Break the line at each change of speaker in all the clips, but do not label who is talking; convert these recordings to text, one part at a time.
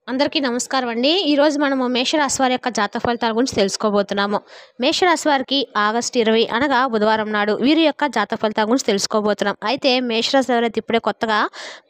అందరికీ నమస్కారం అండి. ఈరోజు మనము మేషరాశి వారి యొక్క జాతక ఫలితాల గురించి తెలుసుకోబోతున్నాము. మేషరాశి వారికి ఆగస్టు 20 అనగా బుధవారం నాడు వీరి యొక్క జాతక ఫలితాల గురించి తెలుసుకోబోతున్నాం. అయితే మేషరాశి ఎవరైతే ఇప్పుడే కొత్తగా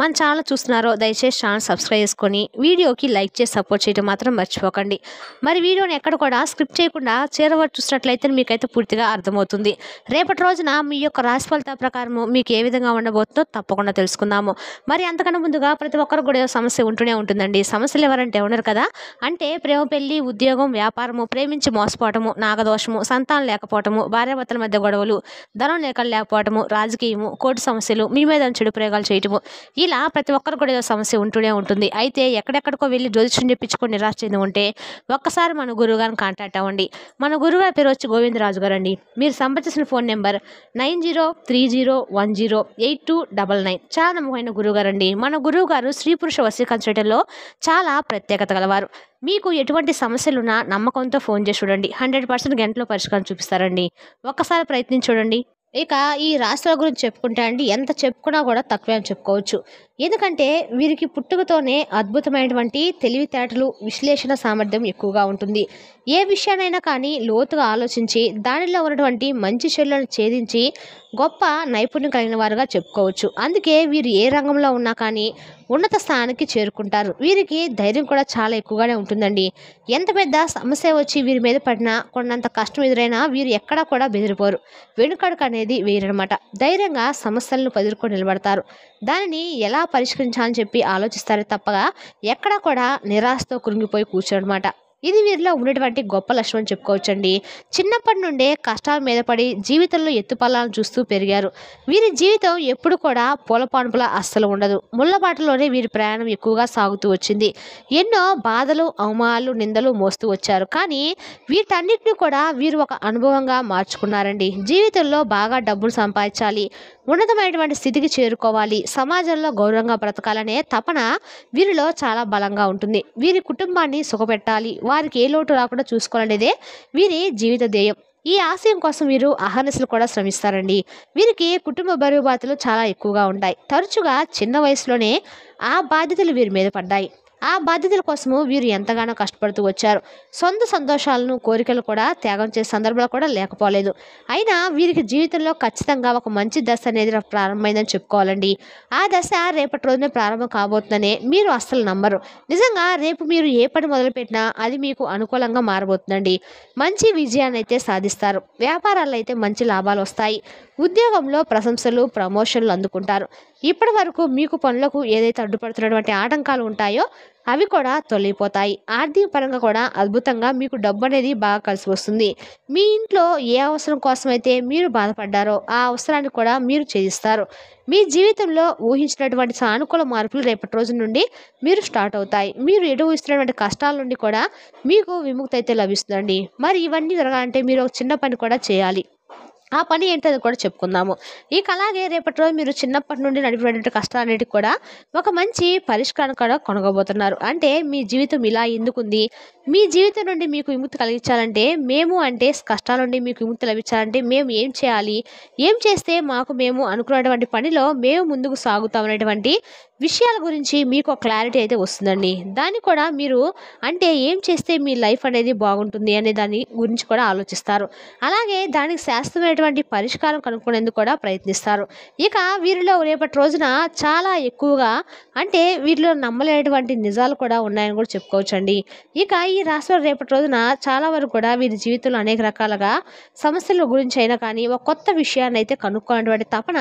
మన ఛానల్ చూస్తున్నారో దయచేసి ఛానల్ సబ్స్క్రైబ్ చేసుకొని వీడియోకి లైక్ చేసి సపోర్ట్ చేయడం మాత్రం మర్చిపోకండి. మరి వీడియోని ఎక్కడ కూడా స్క్రిప్ట్ చేయకుండా చివరి చూసినట్లయితే మీకైతే పూర్తిగా అర్థమవుతుంది. రేపటి రోజున మీ యొక్క రాశి ఫలితాల ప్రకారము మీకు ఏ విధంగా ఉండబోతుందో తప్పకుండా తెలుసుకుందాము. మరి అంతకన్నా ముందుగా ప్రతి ఒక్కరు కూడా సమస్య ఉంటూనే ఉంటుందండి. సమస్యలు ఎవరంటే ఉండరు కదా. అంటే ప్రేమ, పెళ్లి, ఉద్యోగం, వ్యాపారము, ప్రేమించి మోసపోవటము, నాగదోషము, సంతానం లేకపోవటము, భార్యాభర్తల మధ్య గొడవలు, ధనం లేకపోవటము, రాజకీయము, కోర్టు సమస్యలు, మీ మీద చెడు ప్రయోగాలు చేయటము, ఇలా ప్రతి ఒక్కరు కూడా సమస్య ఉంటూనే ఉంటుంది. అయితే ఎక్కడెక్కడికో వెళ్ళి జ్యోతిష్యం చెప్పించుకొని నిరాశ చెంది ఉంటే ఒక్కసారి మన గురువు గారిని కాంటాక్ట్ అవ్వండి. మన గురువు గారి పేరు వచ్చి గోవిందరాజు గారు అండి. మీరు సంప్రదించిన ఫోన్ నెంబర్ 9030108299. చాలా నమ్మకమైన గురువు గారు అండి. మన గురువు గారు స్త్రీ పురుష వశీకరణ చేయడంలో చాలా ప్రత్యేకత గలవారు. మీకు ఎటువంటి సమస్యలున్నా నమ్మకంతో ఫోన్ చేసి చూడండి. 100% గంటలో పరిష్కారం చూపిస్తారండి. ఒక్కసారి ప్రయత్నించి చూడండి. ఇక ఈ రాశుల గురించి చెప్పుకుంటే అండి ఎంత చెప్పుకున్నా కూడా తక్కువే అని చెప్పుకోవచ్చు. ఎందుకంటే వీరికి పుట్టుకతోనే అద్భుతమైనటువంటి తెలివితేటలు, విశ్లేషణ సామర్థ్యం ఎక్కువగా ఉంటుంది. ఏ విషయానైనా కానీ లోతుగా ఆలోచించి దానిలో ఉన్నటువంటి మంచి చెడులను ఛేదించి గొప్ప నైపుణ్యం కలిగిన వారుగా చెప్పుకోవచ్చు. అందుకే వీరు ఏ రంగంలో ఉన్నా కానీ ఉన్నత స్థానానికి చేరుకుంటారు. వీరికి ధైర్యం కూడా చాలా ఎక్కువగానే ఉంటుందండి. ఎంత పెద్ద సమస్య వచ్చి వీరి మీద పడినా కొన్నంత కష్టం ఎదురైనా వీరు ఎక్కడా కూడా బెదిరిపోరు. వెనుకడుకు అనేది వేయరనమాట. ధైర్యంగా సమస్యలను ఎదుర్కొని నిలబడతారు. దానిని ఎలా పరిష్కరించాలని చెప్పి ఆలోచిస్తారే తప్పగా ఎక్కడా కూడా నిరాశతో కృంగిపోయి కూర్చోనమాట. ఇది వీరిలో ఉన్నటువంటి గొప్ప లక్షణం అని చెప్పుకోవచ్చండి. చిన్నప్పటి నుండే కష్టాల మీద పడి జీవితంలో ఎత్తుపల్లాలను చూస్తూ పెరిగారు. వీరి జీవితం ఎప్పుడు కూడా పూలపాన్పులా అస్సలు ఉండదు. ముళ్ళబాటలోనే వీరి ప్రయాణం ఎక్కువగా సాగుతూ వచ్చింది. ఎన్నో బాధలు, అవమానాలు, నిందలు మోస్తూ వచ్చారు. కానీ వీటన్నిటిని కూడా వీరు ఒక అనుభవంగా మార్చుకున్నారండి. జీవితంలో బాగా డబ్బులు సంపాదించాలి, ఉన్నతమైనటువంటి స్థితికి చేరుకోవాలి, సమాజంలో గౌరవంగా బ్రతకాలనే తపన వీరిలో చాలా బలంగా ఉంటుంది. వీరి కుటుంబాన్ని సుఖపెట్టాలి, వారికి ఏ లోటు రాకుండా చూసుకోవాలనేదే వీరి జీవిత ధ్యేయం. ఈ ఆశయం కోసం వీరు అహర్నిశలు కూడా శ్రమిస్తారండి. వీరికి కుటుంబ బరువు బాధ్యతలు చాలా ఎక్కువగా ఉంటాయి. తరచుగా చిన్న వయసులోనే ఆ బాధ్యతలు వీరి మీద పడ్డాయి. ఆ బాధ్యతల కోసము వీరు ఎంతగానో కష్టపడుతూ వచ్చారు. సొంత సంతోషాలను, కోరికలు కూడా త్యాగం చేసే సందర్భాలు కూడా లేకపోలేదు. అయినా వీరికి జీవితంలో ఖచ్చితంగా ఒక మంచి దశ అనేది ప్రారంభమైందని చెప్పుకోవాలండి. ఆ దశ రేపటి రోజునే ప్రారంభం కాబోతుందనే మీరు అస్సలు నమ్మరు. నిజంగా రేపు మీరు ఏ పని మొదలుపెట్టినా అది మీకు అనుకూలంగా మారబోతుందండి. మంచి విజయాన్ని అయితే సాధిస్తారు. వ్యాపారాల్లో అయితే మంచి లాభాలు వస్తాయి. ఉద్యోగంలో ప్రశంసలు, ప్రమోషన్లు అందుకుంటారు. ఇప్పటి వరకు మీకు పనులకు ఏదైతే అడ్డుపడుతున్నటువంటి ఆటంకాలు ఉంటాయో అవి కూడా తొలగిపోతాయి. ఆర్థిక పరంగా కూడా అద్భుతంగా మీకు డబ్బు అనేది బాగా కలిసి వస్తుంది. మీ ఇంట్లో ఏ అవసరం కోసమైతే మీరు బాధపడ్డారో ఆ అవసరాన్ని కూడా మీరు ఛేదిస్తారు. మీ జీవితంలో ఊహించినటువంటి సానుకూల మార్పులు రేపటి రోజు నుండి మీరు స్టార్ట్ అవుతాయి. మీరు ఎదురుస్తున్నటువంటి కష్టాల నుండి కూడా మీకు విముక్తి అయితే లభిస్తుందండి. మరి ఇవన్నీ జరగాలంటే మీరు ఒక చిన్న పని కూడా చేయాలి. ఆ పని ఏంటో కూడా చెప్పుకుందాము. ఇక అలాగే రేపటి రోజు మీరు చిన్నప్పటి నుండి నడిపినటువంటి కష్టాలన్నిటికి కూడా ఒక మంచి పరిష్కారం కూడా కొనగబోతున్నారు. అంటే మీ జీవితం ఇలా ఎందుకుంది, మీ జీవితం నుండి మీకు విముక్తి కలిగించాలంటే కష్టాల నుండి మీకు విముక్తి లభించాలంటే మేము ఏం చేయాలి, ఏం చేస్తే మేము అనుకున్నటువంటి పనిలో మేము ముందుకు సాగుతామనేటువంటి విషయాల గురించి మీకు ఒక క్లారిటీ అయితే వస్తుందండి. దాన్ని కూడా మీరు ఏం చేస్తే మీ లైఫ్ అనేది బాగుంటుంది అనే దాని గురించి కూడా ఆలోచిస్తారు. అలాగే దానికి శాస్త్రమైనటువంటి పరిష్కారం కనుక్కునేందుకు కూడా ప్రయత్నిస్తారు. ఇక వీరిలో రేపటి రోజున చాలా ఎక్కువగా వీరిలో నమ్మలేనటువంటి నిజాలు కూడా ఉన్నాయని కూడా చెప్పుకోవచ్చండి. ఇక ఈ రాశిలో రేపటి రోజున చాలా వరకు కూడా వీరి జీవితంలో అనేక రకాలుగా సమస్యల గురించి అయినా కానీ ఒక కొత్త విషయాన్ని అయితే కనుక్కునేటువంటి తపన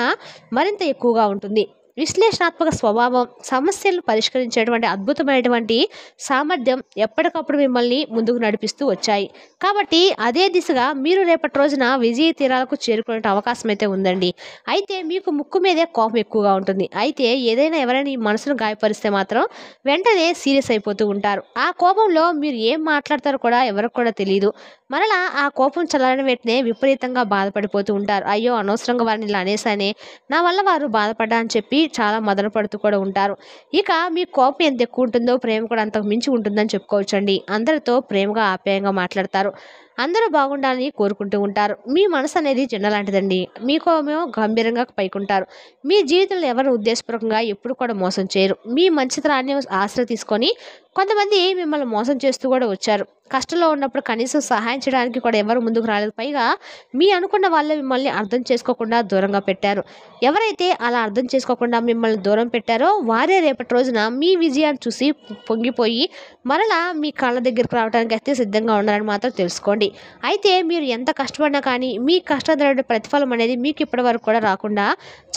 మరింత ఎక్కువగా ఉంటుంది. విశ్లేషణాత్మక స్వభావం, సమస్యలను పరిష్కరించేటువంటి అద్భుతమైనటువంటి సామర్థ్యం ఎప్పటికప్పుడు మిమ్మల్ని ముందుకు నడిపిస్తూ వచ్చాయి. కాబట్టి అదే దిశగా మీరు రేపటి రోజున విజయ తీరాలకు చేరుకునే అవకాశం అయితే ఉందండి. అయితే మీకు ముక్కు మీదే కోపం ఎక్కువగా ఉంటుంది. అయితే ఎవరైనా ఈ మనసును గాయపరిస్తే మాత్రం వెంటనే సీరియస్ అయిపోతూ ఉంటారు. ఆ కోపంలో మీరు ఏం మాట్లాడతారో కూడా ఎవరికి కూడా తెలియదు. మరలా ఆ కోపం చల్లారిన వెంటనే విపరీతంగా బాధపడిపోతూ ఉంటారు. అయ్యో అనవసరంగా వారిని ఇలా అనేసానే, నా వల్ల వారు బాధపడ్డా అని చెప్పి చాలా మదన పడుతూ కూడా ఉంటారు. ఇక మీ కోపం ఎంత ఎక్కువ ఉంటుందో ప్రేమ కూడా అంతకు మించి ఉంటుందని చెప్పుకోవచ్చండి. అందరితో ప్రేమగా, ఆప్యాయంగా మాట్లాడతారు. అందరూ బాగుండాలని కోరుకుంటూ ఉంటారు. మీ మనసు అనేది జెండా లాంటిదండి. మీకేమో గంభీరంగా పైకుంటారు. మీ జీవితంలో ఎవరు ఉద్దేశపూర్వకంగా ఎప్పుడు కూడా మోసం చేయరు. మీ మంచితనాన్ని ఆసరా తీసుకొని కొంతమంది మిమ్మల్ని మోసం చేస్తూ కూడా వచ్చారు. కష్టంలో ఉన్నప్పుడు కనీసం సహాయం చేయడానికి కూడా ఎవరు ముందుకు రాలేదు. పైగా మీ అనుకున్న వాళ్ళే మిమ్మల్ని అర్థం చేసుకోకుండా దూరంగా పెట్టారు. ఎవరైతే అలా అర్థం చేసుకోకుండా మిమ్మల్ని దూరం పెట్టారో వారే రేపటి రోజున మీ విజయాన్ని చూసి పొంగిపోయి మరలా మీ కళ్ళ దగ్గరికి రావడానికి అయితే సిద్ధంగా ఉన్నారని మాత్రం తెలుసుకోండి. అయితే మీరు ఎంత కష్టపడినా కానీ మీ కష్టం ప్రతిఫలం అనేది మీకు ఇప్పటి వరకు కూడా రాకుండా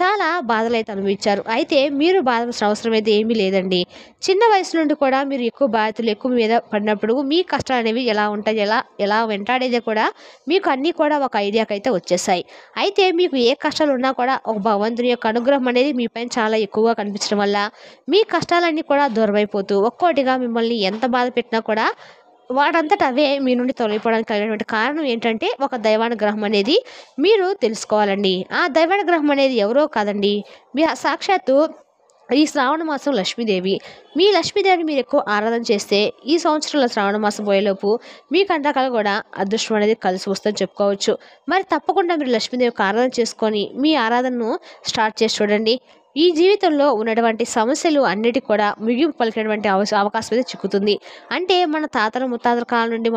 చాలా బాధలు అయితే అనుభవించారు. అయితే మీరు బాధపడాల్సిన అవసరం అయితే ఏమీ లేదండి. చిన్న వయసు నుండి కూడా మీరు ఎక్కువ బాధ్యతలు ఎక్కువ మీద పడినప్పుడు మీ కష్టాలు అనేవి ఎలా ఉంటాయి, ఎలా వెంటాడేదే కూడా మీకు అన్నీ కూడా ఒక ఐడియాకి అయితే వచ్చేసాయి. అయితే మీకు ఏ కష్టాలు ఉన్నా కూడా ఒక భగవంతుని యొక్క అనుగ్రహం అనేది మీ పైన చాలా ఎక్కువగా కనిపించడం వల్ల మీ కష్టాలన్నీ కూడా దూరమైపోతూ ఒక్కోటిగా మిమ్మల్ని ఎంత బాధ పెట్టినా కూడా వాటంతట అవే మీ నుండి తొలగిపోవడానికి కలిగినటువంటి కారణం ఏంటంటే ఒక దైవానుగ్రహం అనేది మీరు తెలుసుకోవాలండి. ఆ దైవానుగ్రహం అనేది ఎవరో కాదండి, మీ సాక్షాత్తు ఈ శ్రావణ మాసం లక్ష్మీదేవి. మీ లక్ష్మీదేవిని మీరు ఎక్కువ ఆరాధన చేస్తే ఈ సంవత్సరంలో శ్రావణ మాసం పోయేలోపు మీ కంటకాలు కూడా అదృష్టం అనేది కలిసి వస్తుందని చెప్పుకోవచ్చు. మరి తప్పకుండా మీరు లక్ష్మీదేవికి ఆరాధన చేసుకొని మీ ఆరాధనను స్టార్ట్ చేసి చూడండి. ఈ జీవితంలో ఉన్నటువంటి సమస్యలు అన్నిటికీ కూడా ముగింపు పలికినటువంటి అవకాశం అయితే చిక్కుతుంది. అంటే మన తాతల ముత్తాతల కాలం నుండి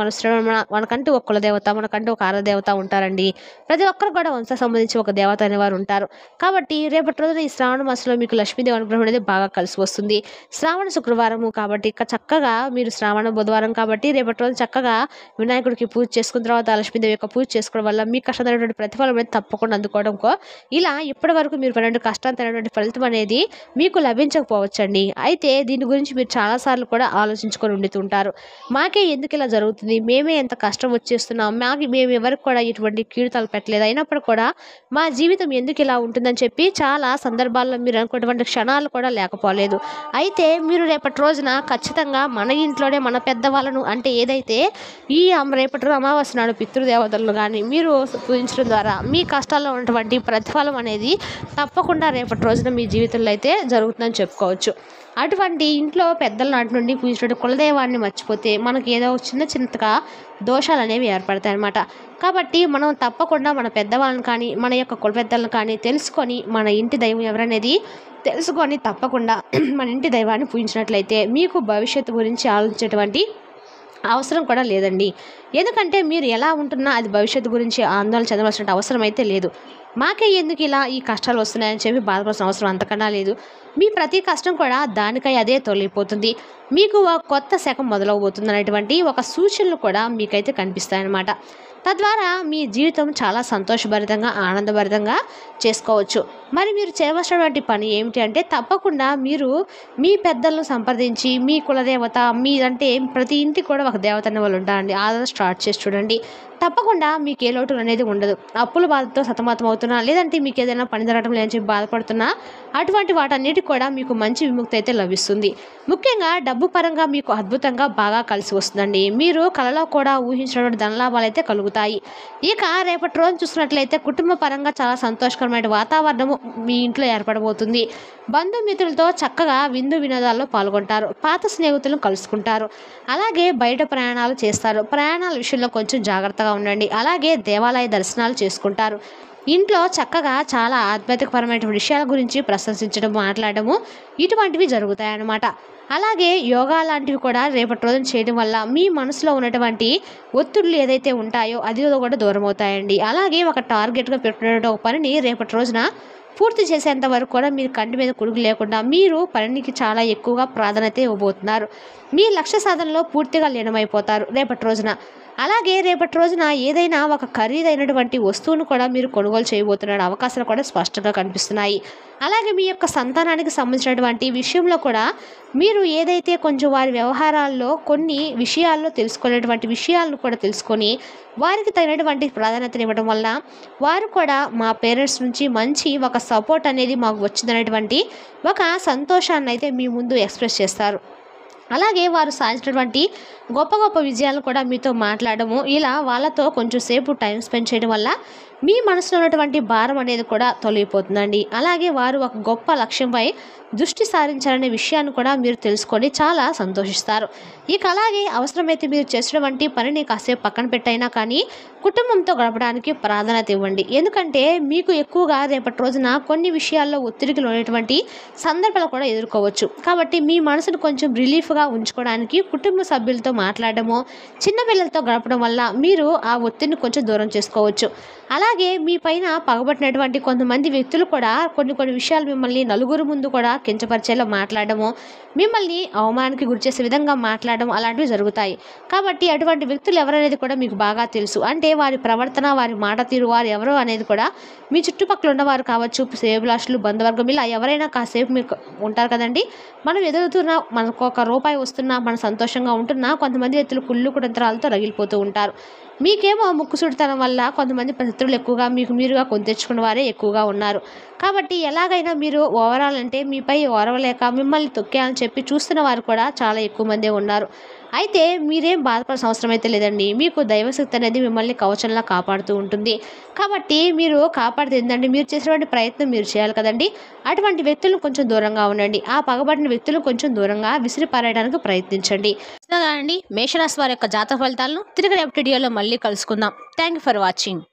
మనకంటూ ఒక కులదేవత, మనకంటూ ఒక ఆరాధదేవత ఉంటారండి. ప్రతి ఒక్కరు కూడా వంశ సంబంధించి ఒక దేవత అనేవారు ఉంటారు. కాబట్టి రేపటి రోజున ఈ శ్రావణ మాసంలో మీకు లక్ష్మీదేవి అనుగ్రహం అనేది బాగా కలిసి వస్తుంది. శ్రావణ శుక్రవారము కాబట్టి ఇక చక్కగా మీరు శ్రావణ బుధవారం కాబట్టి రేపటి రోజు చక్కగా వినాయకుడికి పూజ చేసుకున్న తర్వాత లక్ష్మీదేవి యొక్క పూజ చేసుకోవడం వల్ల మీకు కష్టమైనటువంటి ప్రతిఫలం అనేది తప్పకుండా అందుకోవడంకో ఇలా ఇప్పటి వరకు మీరు పడినటువంటి కష్టం తినటువంటి ఫలితం అనేది మీకు లభించకపోవచ్చండి. అయితే దీని గురించి మీరు చాలాసార్లు కూడా ఆలోచించుకొని ఉండుతుంటారు. మాకే ఎందుకు ఇలా జరుగుతుంది, మేమే ఎంత కష్టం వచ్చేస్తున్నాం, మేము ఎవరికి కూడా ఇటువంటి కీడుతాలు పెట్టలేదు, అయినప్పుడు కూడా మా జీవితం ఎందుకు ఇలా ఉంటుందని చెప్పి చాలా సందర్భాల్లో మీరు అనుకున్నటువంటి క్షణాలు కూడా లేకపోలేదు. అయితే మీరు రేపటి రోజున ఖచ్చితంగా మన ఇంట్లోనే మన పెద్దవాళ్ళను అంటే ఏదైతే ఈ రేపటి రోజు అమావాస్య నాడు పితృదేవతలను కానీ మీరు పూజించడం ద్వారా మీ కష్టాల్లో ఉన్నటువంటి ప్రతిఫలం అనేది తప్పకుండా రేపటి రోజున మీ జీవితంలో అయితే జరుగుతుందని చెప్పుకోవచ్చు. అటువంటి ఇంట్లో పెద్దల నాటి నుండి పూజించిన కులదైవాన్ని మర్చిపోతే మనకి ఏదో చిన్నగా దోషాలు అనేవి ఏర్పడతాయి అన్నమాట. కాబట్టి మనం తప్పకుండా మన పెద్దవాళ్ళని కానీ మన యొక్క కుల పెద్దలను కానీ తెలుసుకొని మన ఇంటి దైవం ఎవరనేది తెలుసుకొని తప్పకుండా మన ఇంటి దైవాన్ని పూజించినట్లయితే మీకు భవిష్యత్తు గురించి ఆలోచించేటువంటి అవసరం కూడా లేదండి. ఎందుకంటే మీరు ఎలా ఉంటున్నా అది భవిష్యత్తు గురించి ఆందోళన చెందవలసిన అవసరం అయితే లేదు. మాకే ఎందుకు ఇలా ఈ కష్టాలు వస్తున్నాయని చెప్పి బాధపడాల్సిన అవసరం అంతకన్నా లేదు. మీ ప్రతి కష్టం కూడా దానికై అదే తొలగిపోతుంది. మీకు ఒక కొత్త శకం మొదలవబోతుంది అనేటువంటి ఒక సూచనలు కూడా మీకైతే కనిపిస్తాయన్నమాట. తద్వారా మీ జీవితం చాలా సంతోషభరితంగా ఆనందభరితంగా చేసుకోవచ్చు. మరి మీరు చేయవలసినటువంటి పని ఏమిటి అంటే తప్పకుండా మీరు మీ పెద్దలను సంప్రదించి మీ కులదేవత అంటే ప్రతి ఇంటికి కూడా ఒక దేవత అనే వాళ్ళు ఉంటారండి. ఆదరణ స్టార్ట్ చేసి చూడండి. తప్పకుండా మీకు ఏ లోటు అనేది ఉండదు. అప్పుల బాధతో సతమతం అవుతున్నా లేదంటే మీకు ఏదైనా పని జరగడం లేదని చెప్పి బాధపడుతున్నా అటువంటి వాటన్నిటికి కూడా మీకు మంచి విముక్తి అయితే లభిస్తుంది. ముఖ్యంగా డబ్బు పరంగా మీకు అద్భుతంగా బాగా కలిసి వస్తుందండి. మీరు కలలో కూడా ఊహించినటువంటి ధనలాభాలు అయితే కలుగుతాయి. ఇక రేపటి రోజు చూసినట్లయితే కుటుంబ పరంగా చాలా సంతోషకరమైన వాతావరణము మీ ఇంట్లో ఏర్పడబోతుంది. బంధుమిత్రులతో చక్కగా విందు వినోదాల్లో పాల్గొంటారు. పాత స్నేహితులను కలుసుకుంటారు. అలాగే బయట ప్రయాణాలు చేస్తారు. ప్రయాణాల విషయంలో కొంచెం జాగ్రత్తగా ఉండండి. అలాగే దేవాలయ దర్శనాలు చేసుకుంటారు. ఇంట్లో చక్కగా చాలా ఆధ్యాత్మికపరమైన విషయాల గురించి ప్రశంసించడం మాట్లాడము ఇటువంటివి జరుగుతాయన్నమాట. అలాగే యోగా లాంటివి కూడా రేపటి రోజున చేయడం వల్ల మీ మనసులో ఉన్నటువంటి ఒత్తిడులు ఏదైతే ఉంటాయో అది కూడా దూరం అవుతాయండి. అలాగే ఒక టార్గెట్గా పెట్టుకునే ఒక పనిని రేపటి రోజున పూర్తి చేసేంత వరకు కూడా మీరు కంటి మీద కుడుగు లేకుండా మీరు పనికి చాలా ఎక్కువగా ప్రాధాన్యత ఇవ్వబోతున్నారు. మీ లక్ష్య సాధనలో పూర్తిగా లీనమైపోతారు రేపటి రోజున. అలాగే రేపటి రోజున ఏదైనా ఒక ఖరీదైనటువంటి వస్తువును కూడా మీరు కొనుగోలు చేయబోతున్న అవకాశాలు కూడా స్పష్టంగా కనిపిస్తున్నాయి. అలాగే మీ యొక్క సంతానానికి సంబంధించినటువంటి విషయంలో కూడా మీరు ఏదైతే కొంచెం వారి వ్యవహారాల్లో కొన్ని విషయాల్లో తెలుసుకునేటువంటి విషయాలను కూడా తెలుసుకొని వారికి తగినటువంటి ప్రాధాన్యతను ఇవ్వడం వల్ల వారు కూడా మా పేరెంట్స్ నుంచి మంచి ఒక సపోర్ట్ అనేది మాకు వచ్చిందనేటువంటి ఒక సంతోషాన్ని అయితే మీ ముందు ఎక్స్ప్రెస్ చేస్తారు. అలాగే వారు సాధించినటువంటి గొప్ప గొప్ప విజయాలు కూడా మీతో మాట్లాడము ఇలా వాళ్ళతో కొంచెం సేపు టైం స్పెండ్ చేయడం వల్ల మీ మనసులో ఉన్నటువంటి భారం అనేది కూడా తొలగిపోతుందండి. అలాగే వారు ఒక గొప్ప లక్ష్యంపై దృష్టి సారించాలనే విషయాన్ని కూడా మీరు తెలుసుకొని చాలా సంతోషిస్తారు. ఇక అలాగే అవసరమైతే మీరు చేసినటువంటి పనిని కాసేపు పక్కన పెట్టైనా కానీ కుటుంబంతో గడపడానికి ప్రాధాన్యత ఇవ్వండి. ఎందుకంటే మీకు ఎక్కువగా రేపటి రోజున కొన్ని విషయాల్లో ఒత్తిడికి లోనేటువంటి సందర్భాలు కూడా ఎదుర్కోవచ్చు. కాబట్టి మీ మనసును కొంచెం రిలీఫ్గా ఉంచుకోవడానికి కుటుంబ సభ్యులతో మాట్లాడడము, చిన్న పిల్లలతో గడపడం వల్ల మీరు ఆ ఒత్తిడిని కొంచెం దూరం చేసుకోవచ్చు. అలాగే మీ పైన పగబట్టినటువంటి కొంతమంది వ్యక్తులు కూడా కొన్ని విషయాలు మిమ్మల్ని నలుగురు ముందు కూడా కించపరిచేలా మాట్లాడడము, మిమ్మల్ని అవమానానికి గురిచేసే విధంగా మాట్లాడడం అలాంటివి జరుగుతాయి. కాబట్టి అటువంటి వ్యక్తులు ఎవరనేది కూడా మీకు బాగా తెలుసు. అంటే వారి ప్రవర్తన, వారి మాట తీరు, వారు ఎవరో అనేది కూడా మీ చుట్టుపక్కల ఉన్నవారు కావచ్చు, శ్రేయోభిలాషులు, బంధువర్గం ఇలా ఎవరైనా కాసేపు మీకు ఉంటారు కదండి. మనం ఎదుగుతున్నా, మనకు ఒక రూపాయి వస్తున్నా, మన సంతోషంగా ఉంటున్నా కొంతమంది వ్యక్తులు కుళ్ళు కుతంత్రాలతో రగిలిపోతూ ఉంటారు. మీకేమో ముక్కుసూటితనం వల్ల కొంతమంది శత్రువులు ఎక్కువగా మీకు మీరుగా కొని తెచ్చుకున్న వారే ఎక్కువగా ఉన్నారు. కాబట్టి ఎలాగైనా మీరు ఓవరాల్ అంటే మీపై ఓరవలేక మిమ్మల్ని తొక్కేయాలని చెప్పి చూస్తున్న వారు కూడా చాలా ఎక్కువ మందే ఉన్నారు. అయితే మీరేం బాధపడాల్సిన అవసరం అయితే లేదండి. మీకు దైవశక్తి అనేది మిమ్మల్ని కవచంలా కాపాడుతూ ఉంటుంది. కాబట్టి మీరు కాపాడితే ఏంటంటే మీరు చేసినటువంటి ప్రయత్నం మీరు చేయాలి కదండి. అటువంటి వ్యక్తులను కొంచెం దూరంగా ఉండండి. ఆ పగబడిన వ్యక్తులను కొంచెం దూరంగా విసిరిపారేయడానికి ప్రయత్నించండి. అండి మేషరాశి వారి యొక్క జాతక ఫలితాలను తిరిగి రేపటి వీడియోలో మళ్ళీ కలుసుకుందాం. Thank you for watching.